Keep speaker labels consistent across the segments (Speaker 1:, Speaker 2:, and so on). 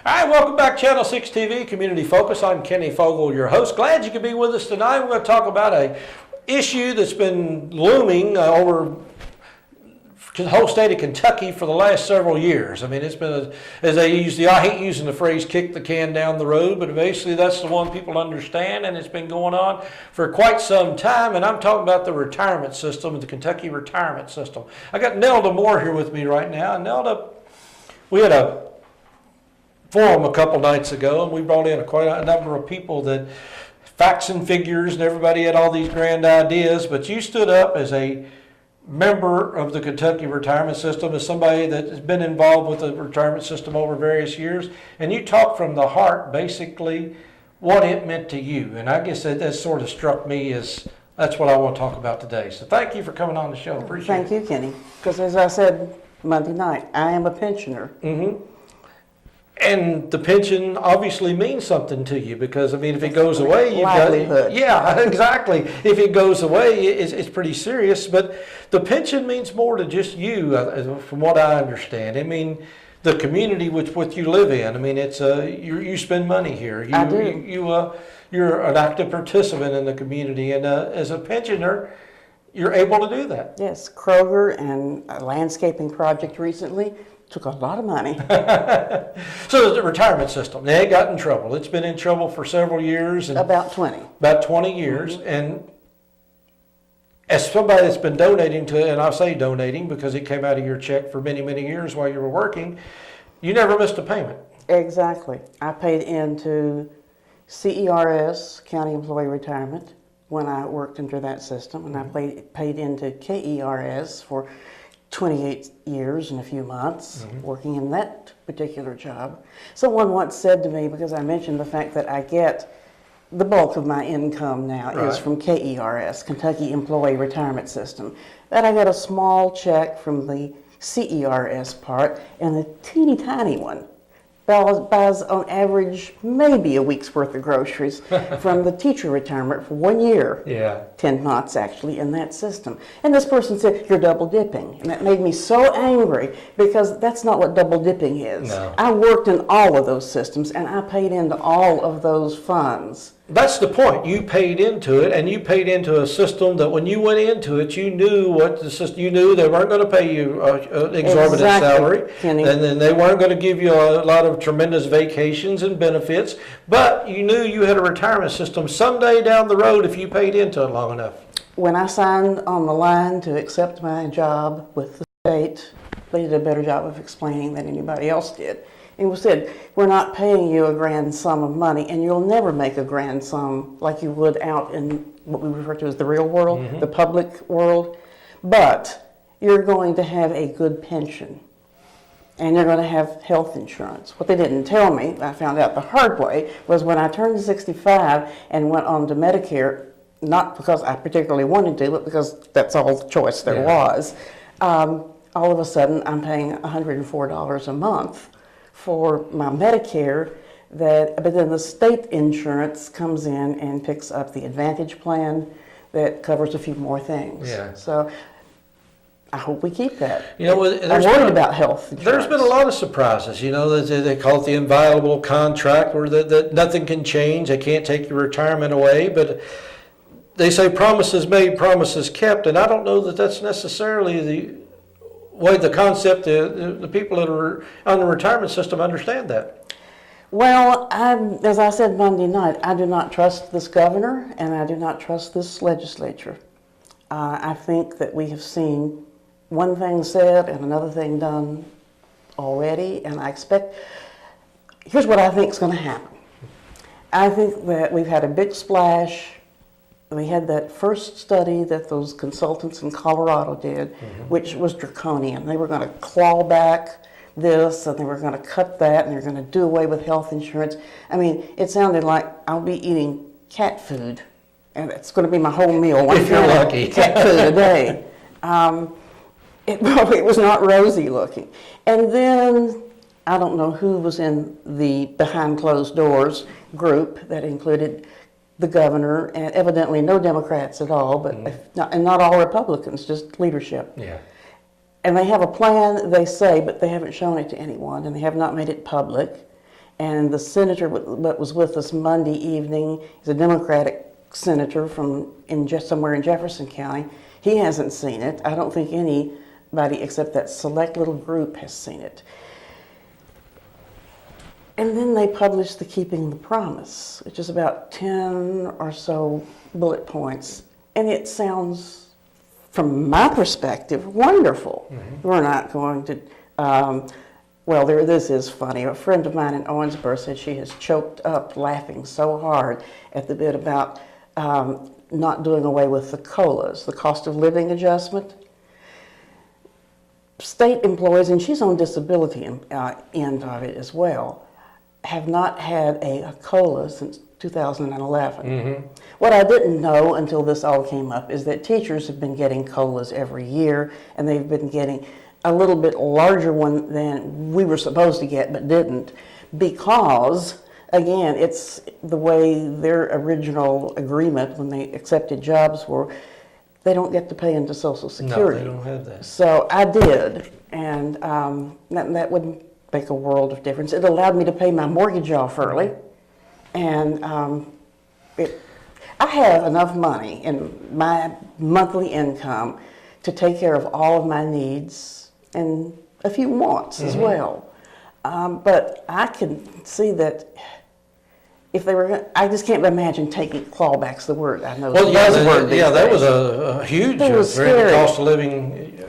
Speaker 1: All right, welcome back, Channel 6 TV, Community Focus. I'm Kenny Fogle, your host. Glad you could be with us tonight. We're going to talk about an issue that's been looming over the whole state of Kentucky for the last several years. I mean, it's been, as they use I hate using the phrase kick the can down the road, but basically that's the one people understand, and it's been going on for quite some time. And I'm talking about the retirement system, the Kentucky retirement system. I got Nelda Moore here with me right now. And Nelda, we had a forum a couple nights ago, and we brought in quite a number of people that facts and figures, and everybody had all these grand ideas, but you stood up as a member of the Kentucky retirement system, as somebody that has been involved with the retirement system over various years, and you talked from the heart basically what it meant to you. And I guess that sort of struck me as that's what I want to talk about today. So thank you for coming on the show. Appreciate it.
Speaker 2: Thank you, Kenny. Because as I said Monday night, I am a pensioner.
Speaker 1: Mm-hmm. And the pension obviously means something to you because, I mean, if it goes away, you've
Speaker 2: livelihood.
Speaker 1: Yeah, exactly. If it goes away, it's pretty serious. But the pension means more to just you, from what I understand. I mean, the community which you live in. I mean, it's you spend money here.
Speaker 2: I do.
Speaker 1: You're an active participant in the community, and as a pensioner, you're able to do that.
Speaker 2: Yes, Kroger and a landscaping project recently took a lot of money.
Speaker 1: So the retirement system, they got in trouble. It's been in trouble for several years. And
Speaker 2: about 20.
Speaker 1: About 20 years. Mm-hmm. And as somebody that's been donating to it, and I say donating because it came out of your check for many, many years while you were working, you never missed a payment.
Speaker 2: Exactly. I paid into CERS, County Employee Retirement, when I worked under that system, and I paid into KERS for 28 years and a few months working in that particular job. Someone once said to me, because I mentioned the fact that I get the bulk of my income now is from KERS, Kentucky Employee Retirement System, that I get a small check from the CERS part and a teeny tiny one buys on average maybe a week's worth of groceries from the teacher retirement for 1 year.
Speaker 1: Yeah.
Speaker 2: 10 months actually in that system. And this person said, you're double dipping. And that made me so angry because that's not what double dipping is.
Speaker 1: No.
Speaker 2: I worked in all of those systems and I paid into all of those funds.
Speaker 1: That's the point. You paid into it, and you paid into a system that when you went into it, you knew what the system. You knew they weren't going to pay you an exorbitant salary,
Speaker 2: Kenny.
Speaker 1: And then they weren't going to give you a lot of tremendous vacations and benefits. But you knew you had a retirement system someday down the road if you paid into it long enough.
Speaker 2: When I signed on the line to accept my job with the state, they did a better job of explaining than anybody else did. It was said, we're not paying you a grand sum of money, and you'll never make a grand sum like you would out in what we refer to as the real world, the public world, but you're going to have a good pension, and you're going to have health insurance. What they didn't tell me, I found out the hard way, was when I turned 65 and went on to Medicare, not because I particularly wanted to, but because that's all the choice there was, all of a sudden I'm paying $104 a month for my Medicare, but then the state insurance comes in and picks up the Advantage plan that covers a few more things.
Speaker 1: Yeah.
Speaker 2: So I hope we keep that.
Speaker 1: You know,
Speaker 2: I'm worried about health insurance.
Speaker 1: There's been a lot of surprises. You know, they call it the inviolable contract, where that nothing can change. They can't take your retirement away, but they say promises made, promises kept, and I don't know that that's necessarily the way the concept, the people that are on the retirement system understand that.
Speaker 2: Well, as I said Monday night, I do not trust this governor and I do not trust this legislature. I think that we have seen one thing said and another thing done already, and I expect, here's what I think is going to happen. I think that we've had a big splash. We had that first study that those consultants in Colorado did, which was draconian. They were going to claw back this, and they were going to cut that, and they're going to do away with health insurance. I mean, it sounded like I'll be eating cat food, and it's going to be my whole meal.
Speaker 1: If you're lucky.
Speaker 2: Cat food a day. It was not rosy looking. And then, I don't know who was in the behind closed doors group that included the governor, and evidently no Democrats at all, but and not all Republicans, just leadership.
Speaker 1: Yeah.
Speaker 2: And they have a plan, they say, but they haven't shown it to anyone, and they have not made it public. And the senator that was with us Monday evening is a Democratic senator from somewhere in Jefferson County. He hasn't seen it. I don't think anybody except that select little group has seen it. And then they published the Keeping the Promise, which is about 10 or so bullet points. And it sounds, from my perspective, wonderful. Mm-hmm. We're not going to, this is funny. A friend of mine in Owensboro said she has choked up laughing so hard at the bit about not doing away with the COLAs, the cost of living adjustment. State employees, and she's on disability end of it as well, have not had a COLA since 2011. Mm-hmm. What I didn't know until this all came up is that teachers have been getting COLAs every year, and they've been getting a little bit larger one than we were supposed to get but didn't, because, again, it's the way their original agreement when they accepted jobs were, they don't get to pay into Social Security.
Speaker 1: No, they don't have that.
Speaker 2: So I did, and that would make a world of difference. It allowed me to pay my mortgage off early, and I have enough money in my monthly income to take care of all of my needs and a few wants as well. But I can see that if they were, I just can't imagine taking clawback's the word. I know.
Speaker 1: Well, that was
Speaker 2: days.
Speaker 1: a huge
Speaker 2: Scary.
Speaker 1: cost of living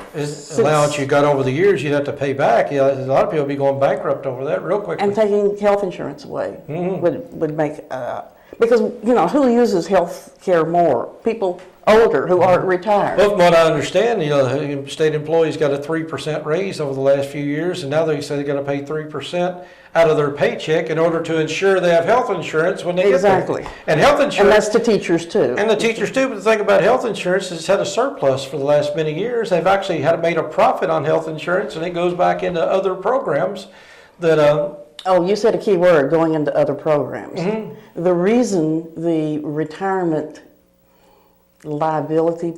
Speaker 1: allowance you got over the years. You'd have to pay back. A lot of people would be going bankrupt over that real quickly.
Speaker 2: And taking health insurance away would make because who uses health care more? People older who aren't retired.
Speaker 1: Well, from what I understand, state employees got a 3% raise over the last few years, and now they say they're going to pay 3% out of their paycheck in order to ensure they have health insurance when they get there.
Speaker 2: Exactly.
Speaker 1: And health insurance.
Speaker 2: And that's the teachers too.
Speaker 1: And the teachers too. But the thing about health insurance is it's had a surplus for the last many years. They've actually made a profit on health insurance, and it goes back into other programs that.
Speaker 2: Oh, you said a key word, going into other programs. Mm-hmm. The reason the retirement liability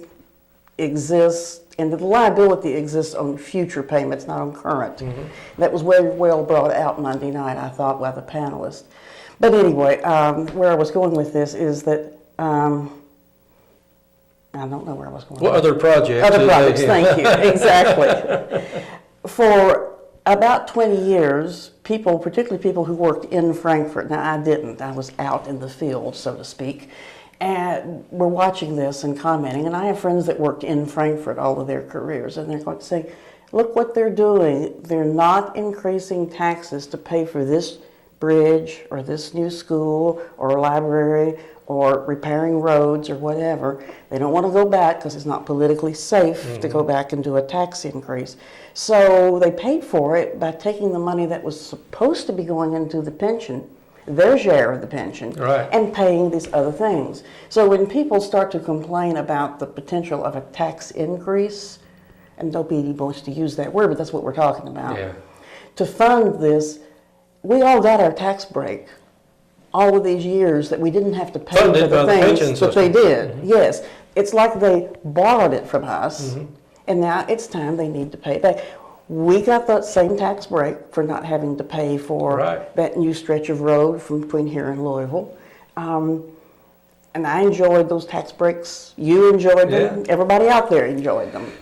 Speaker 2: exists, and the liability exists on future payments, not on current. Mm-hmm. That was very well brought out Monday night, I thought, by the panelists. But anyway, where I was going with this is that, I don't know where I was going.
Speaker 1: What other projects?
Speaker 2: Other projects, thank you, exactly. For about 20 years, people, particularly people who worked in Frankfort, now I didn't, I was out in the field, so to speak, and we're watching this and commenting, and I have friends that worked in Frankfurt all of their careers, and they're going to say, look what they're doing. They're not increasing taxes to pay for this bridge or this new school or library or repairing roads or whatever. They don't want to go back because it's not politically safe to go back and do a tax increase. So they paid for it by taking the money that was supposed to be going into the pension, their share of the pension,
Speaker 1: right,
Speaker 2: and paying these other things. So when people start to complain about the potential of a tax increase, and nobody wants to use that word, but that's what we're talking about, to fund this, we all got our tax break all of these years that we didn't have to pay for the things that they did. Yes, it's like they borrowed it from us, and now it's time they need to pay it back. We got that same tax break for not having to pay for that new stretch of road from between here and Louisville. And I enjoyed those tax breaks. You enjoyed them. Everybody out there enjoyed them.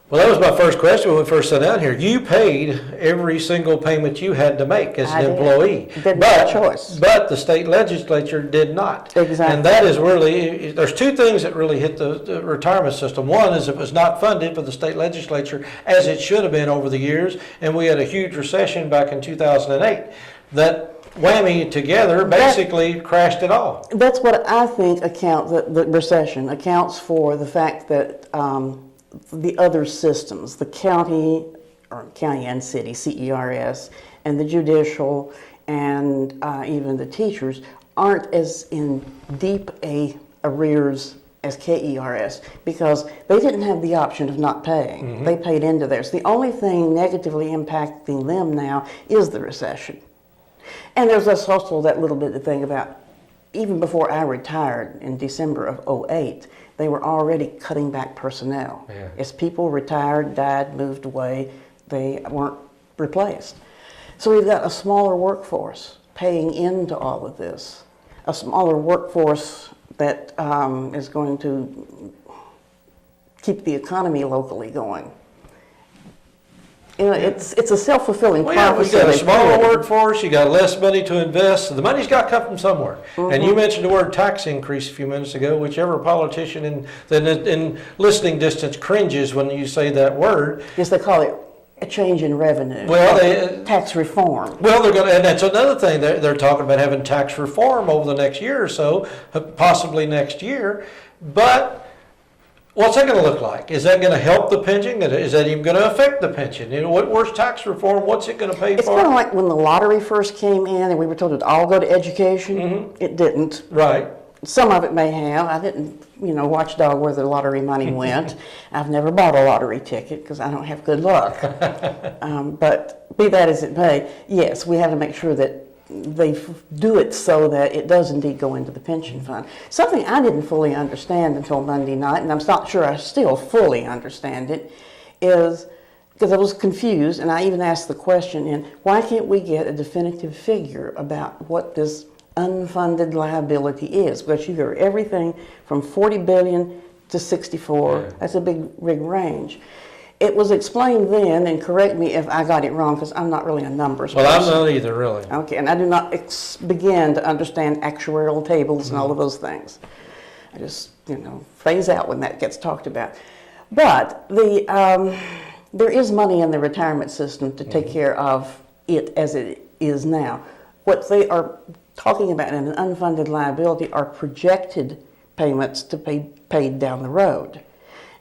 Speaker 1: Well, that was my first question when we first sat down here. You paid every single payment you had to make as an employee.
Speaker 2: Didn't have a choice.
Speaker 1: But the state legislature did not.
Speaker 2: Exactly.
Speaker 1: And that is really, there's two things that really hit the retirement system. One is it was not funded for the state legislature as it should have been over the years, and we had a huge recession back in 2008. That whammy together basically crashed it all.
Speaker 2: That's what I think the recession accounts for, the fact that the other systems, the county and city, CERS, and the judicial, and even the teachers, aren't as in deep arrears as KERS, because they didn't have the option of not paying. They paid into theirs. The only thing negatively impacting them now is the recession. And there's also that little bit of thing about, even before I retired in December of 2008, they were already cutting back personnel. As people retired, died, moved away, they weren't replaced. So we've got a smaller workforce. paying into all of this. A smaller workforce that is going to keep the economy locally going. You know, it's a self-fulfilling
Speaker 1: Well, yeah,
Speaker 2: prophecy.
Speaker 1: you got a
Speaker 2: they
Speaker 1: smaller
Speaker 2: created.
Speaker 1: workforce, you got less money to invest, so the money's got to come from somewhere. And you mentioned the word tax increase a few minutes ago. Whichever politician in listening distance cringes when you say that word.
Speaker 2: Yes, they call it a change in revenue.
Speaker 1: Well,
Speaker 2: tax reform.
Speaker 1: Well, they're going to, and that's another thing. They're talking about having tax reform over the next year or so, possibly next year. But what's that going to look like? Is that going to help the pension? Is that even going to affect the pension? You know, where's tax reform? What's it going to pay
Speaker 2: It's
Speaker 1: for?
Speaker 2: kind of like when the lottery first came in and we were told it all go to education. It didn't.
Speaker 1: Right.
Speaker 2: Some of it may have. I didn't, watchdog where the lottery money went. I've never bought a lottery ticket because I don't have good luck. But be that as it may, yes, we have to make sure that they do it so that it does indeed go into the pension fund. Something I didn't fully understand until Monday night, and I'm not sure I still fully understand it, is because I was confused, and I even asked the question, why can't we get a definitive figure about what this unfunded liability is? Because you hear everything from 40 billion to 64. Yeah. That's a big range. It was explained then, and correct me if I got it wrong, because I'm not really a numbers person.
Speaker 1: Well, I'm not either, really.
Speaker 2: Okay, and I do not begin to understand actuarial tables and all of those things. I just, phase out when that gets talked about. But there is money in the retirement system to take care of it as it is now. What they are talking about in an unfunded liability are projected payments to be paid down the road.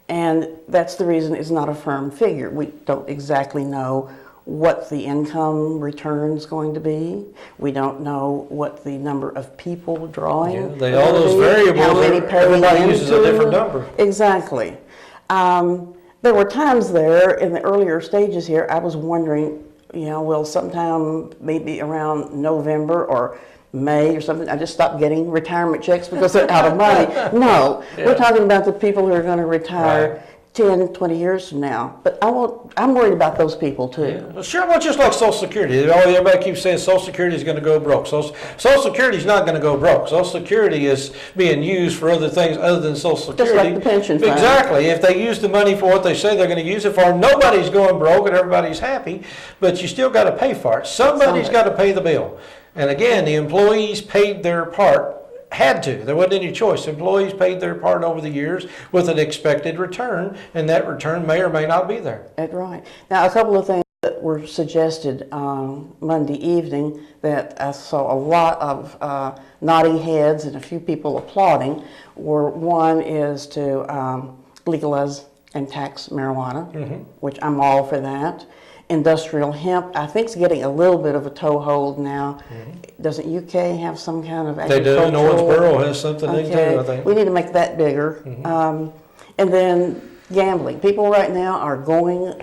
Speaker 2: And that's the reason it's not a firm figure. We don't exactly know what the income return is going to be. We don't know what the number of people drawing.
Speaker 1: Yeah, all those variables,
Speaker 2: how many
Speaker 1: everybody uses a different number.
Speaker 2: Exactly. There were times there in the earlier stages here, I was wondering, well, sometime maybe around November or May or something, I just stopped getting retirement checks because they're out of money. No, we're talking about the people who are going to retire 10, 20 years from now. But I'm worried about those people too.
Speaker 1: Yeah. Well, sure, well, just like Social Security. Everybody keeps saying Social Security is going to go broke. Social Security is not going to go broke. Social Security is being used for other things other than Social Security.
Speaker 2: Just like the pension fund.
Speaker 1: Exactly. If they use the money for what they say they're going to use it for, nobody's going broke and everybody's happy, but you still got to pay for it. Somebody's got to pay the bill. And again, the employees paid their part, had to. There wasn't any choice. Employees paid their part over the years with an expected return, and that return may or may not be there.
Speaker 2: That's right. Now, a couple of things that were suggested Monday evening that I saw a lot of nodding heads and a few people applauding were, one is to legalize and tax marijuana, which I'm all for that. Industrial hemp, I think, is getting a little bit of a toehold now. Doesn't UK have some kind of agricultural?
Speaker 1: They do. Northborough has something too, I think.
Speaker 2: We need to make that bigger. And then gambling. People right now are going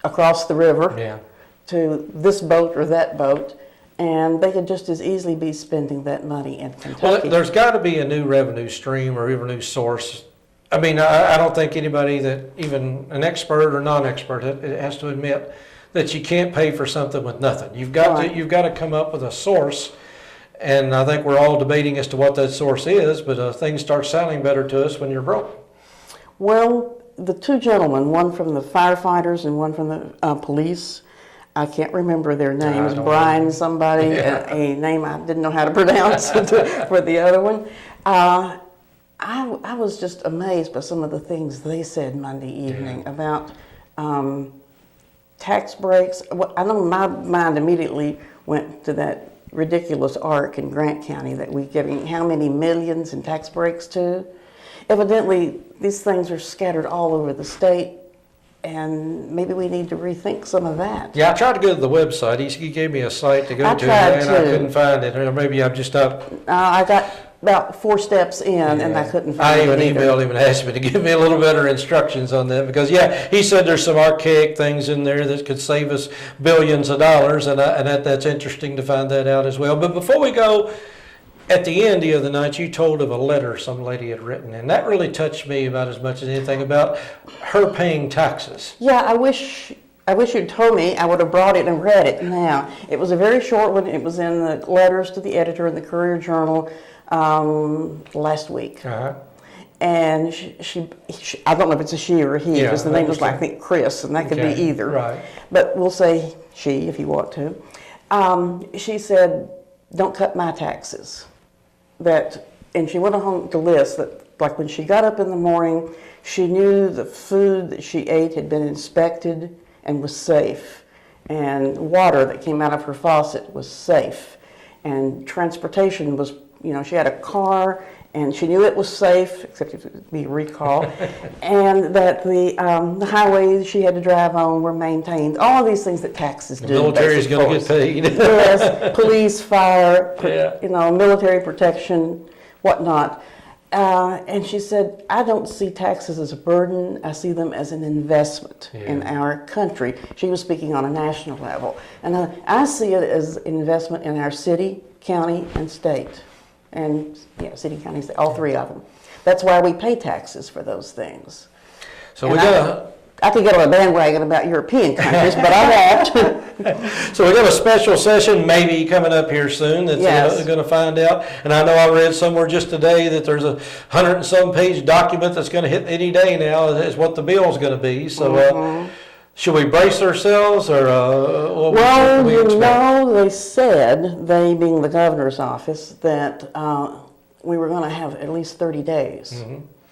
Speaker 2: across the river to this boat or that boat, and they could just as easily be spending that money in Kentucky.
Speaker 1: Well, there's got to be a new revenue stream or revenue source. I mean, I don't think anybody that, even an expert or non-expert, has to admit that you can't pay for something with nothing. You've got to come up with a source, and I think we're all debating as to what that source is, but things start sounding better to us when you're broke.
Speaker 2: Well, the two gentlemen, one from the firefighters and one from the police, I can't remember their names, Brian somebody, a name I didn't know how to pronounce for the other one. I was just amazed by some of the things they said Monday evening about tax breaks. Well, I know my mind immediately went to that ridiculous arc in Grant County that we're giving how many millions in tax breaks to. Evidently, these things are scattered all over the state, and maybe we need to rethink some of that.
Speaker 1: Yeah, I tried to go to the website. He gave me a site to go to, and I couldn't find it. Or maybe I'm just not.
Speaker 2: I got about 4 steps in, and I couldn't find it.
Speaker 1: I even emailed him and asked him to give me a little better instructions on that, because he said there's some archaic things in there that could save us billions of dollars, and that's interesting to find that out as well. But before we go, at the end the other night, you told of a letter some lady had written, and that really touched me about as much as anything about her paying taxes.
Speaker 2: Yeah, I wish I wish you'd told me. I would have brought it and read it now. It was a very short one. It was in the letters to the editor in the Courier Journal last week.
Speaker 1: Uh-huh.
Speaker 2: And she, I don't know if it's a she or a he,
Speaker 1: Yeah,
Speaker 2: because the
Speaker 1: I
Speaker 2: name was, I
Speaker 1: understand.
Speaker 2: think, Chris, and that could
Speaker 1: Okay,
Speaker 2: be either.
Speaker 1: right.
Speaker 2: But we'll say she if you want to. She said, don't cut my taxes. And she went on to list that, like when she got up in the morning, she knew the food that she ate had been inspected and was safe. And water that came out of her faucet was safe. And transportation was, she had a car and she knew it was safe, except if it would be a recall, and that the highways she had to drive on were maintained. All of these things that taxes do.
Speaker 1: The military is going to get paid.
Speaker 2: Yes, police, fire,
Speaker 1: Yeah.
Speaker 2: military protection, whatnot. And she said, I don't see taxes as a burden. I see them as an investment in our country. She was speaking on a national level. And I see it as an investment in our city, county, and state. And city, county, state, all three of them. That's why we pay taxes for those things.
Speaker 1: So
Speaker 2: I could get on a bandwagon about European countries, but I won't.
Speaker 1: So we got a special session maybe coming up here soon that's
Speaker 2: Yes.
Speaker 1: going to find out. And I know I read somewhere just today that there's 100 and some page document that's going to hit any day now is what the bill is going to be. So should we brace ourselves or what
Speaker 2: Well,
Speaker 1: can we expect?
Speaker 2: they said, they being the governor's office, that we were going to have at least 30 days.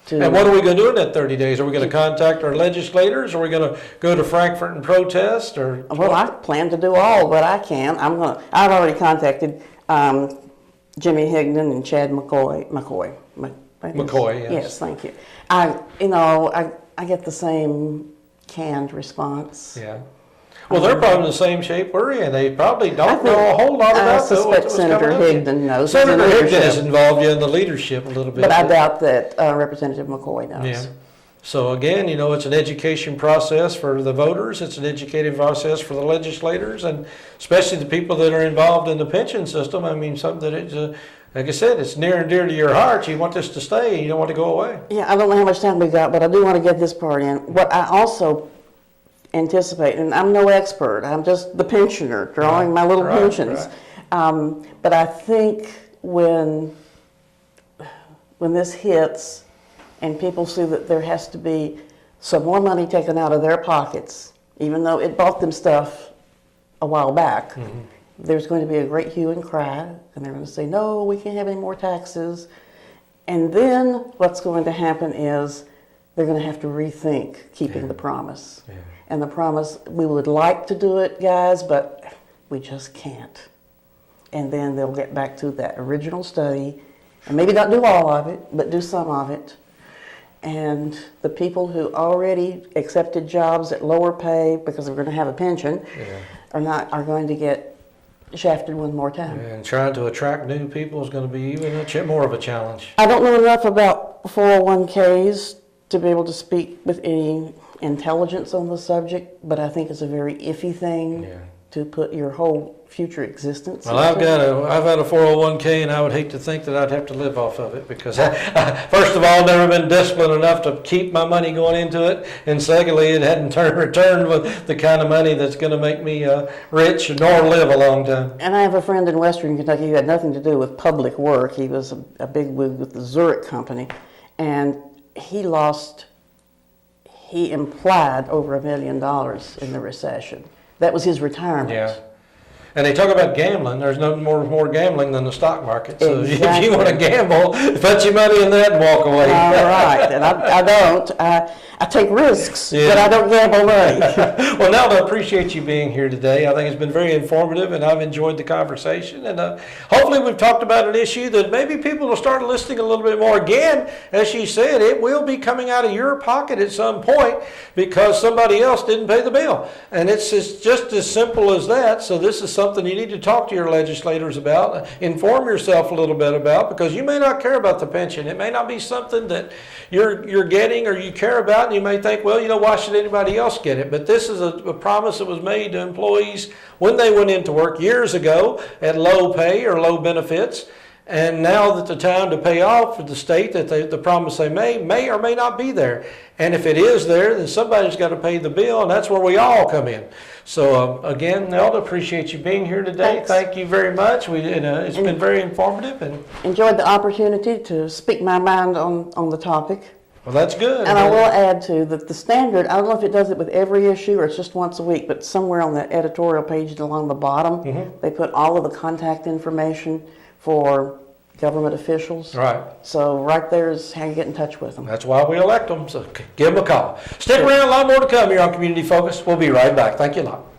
Speaker 2: To,
Speaker 1: And what are we going to do in that 30 days? Are we going to contact our legislators? Are we going to go to Frankfurt and protest? Or
Speaker 2: well, I plan to do all that I can. I've already contacted Jimmy Higdon and Chad McCoy.
Speaker 1: McCoy, yes.
Speaker 2: Yes, thank you. I get the same canned response.
Speaker 1: Yeah. Well, they're probably in the same shape we're in. They probably don't know a whole lot
Speaker 2: I
Speaker 1: about
Speaker 2: suspect
Speaker 1: what's
Speaker 2: Senator
Speaker 1: coming up.
Speaker 2: Higdon knows.
Speaker 1: Senator
Speaker 2: He's in
Speaker 1: Higdon is
Speaker 2: leadership.
Speaker 1: involved in the leadership a little bit.
Speaker 2: But I doubt that Representative McCoy knows.
Speaker 1: Yeah. So again, it's an education process for the voters. It's an educative process for the legislators, and especially the people that are involved in the pension system. I mean, something that it's, like I said, it's near and dear to your heart. You want this to stay. You don't want to go away.
Speaker 2: Yeah, I don't know how much time we got, but I do want to get this part in. What I also anticipate, and I'm no expert, I'm just the pensioner drawing my little pensions. But I think when this hits and people see that there has to be some more money taken out of their pockets, even though it bought them stuff a while back, there's going to be a great hue and cry, and they're going to say, no, we can't have any more taxes. And then what's going to happen is they're going to have to rethink keeping the promise.
Speaker 1: Yeah.
Speaker 2: And the promise, we would like to do it, guys, but we just can't. And then they'll get back to that original study, and maybe not do all of it, but do some of it. And the people who already accepted jobs at lower pay because they're going to have a pension are going to get shafted one more time.
Speaker 1: And trying to attract new people is going to be even more of a challenge.
Speaker 2: I don't know enough about 401ks to be able to speak with any intelligence on the subject, but I think it's a very iffy thing to put your whole future existence
Speaker 1: Well, I've had a 401k, and I would hate to think that I'd have to live off of it because, first of all, I've never been disciplined enough to keep my money going into it, and secondly, it hadn't returned with the kind of money that's going to make me rich nor live a long time.
Speaker 2: And I have a friend in Western Kentucky who had nothing to do with public work. He was a big wig with the Zurich Company, and he implied over $1 million in the recession. That was his retirement.
Speaker 1: Yeah. And they talk about gambling. There's no more gambling than the stock market. So if
Speaker 2: Exactly.
Speaker 1: you want to gamble, put your money in that and walk away.
Speaker 2: All right, and I don't. I take risks, but I don't gamble money.
Speaker 1: Well, Nelda, I appreciate you being here today. I think it's been very informative, and I've enjoyed the conversation. And hopefully we've talked about an issue that maybe people will start listening a little bit more. Again, as she said, it will be coming out of your pocket at some point because somebody else didn't pay the bill. And it's just as simple as that. So this is something you need to talk to your legislators about, inform yourself a little bit about, because you may not care about the pension. It may not be something that you're getting or you care about, and you may think, well, why should anybody else get it? But this is a promise that was made to employees when they went into work years ago at low pay or low benefits. And now that the time to pay off for the state that the promise they may or may not be there. And if it is there, then somebody's got to pay the bill, and that's where we all come in. So again, Nelda, appreciate you being here today.
Speaker 2: Thanks.
Speaker 1: Thank you very much. It's been very informative, and
Speaker 2: Enjoyed the opportunity to speak my mind on the topic.
Speaker 1: well, that's good.
Speaker 2: And I will add too that the Standard, I don't know if it does it with every issue or it's just once a week, but somewhere on the editorial page along the bottom, they put all of the contact information for government officials.
Speaker 1: Right.
Speaker 2: So right there is how you get in touch with them.
Speaker 1: That's why we elect them. So give them a call. Stick around. A lot more to come here on Community Focus. We'll be right back. Thank you a lot.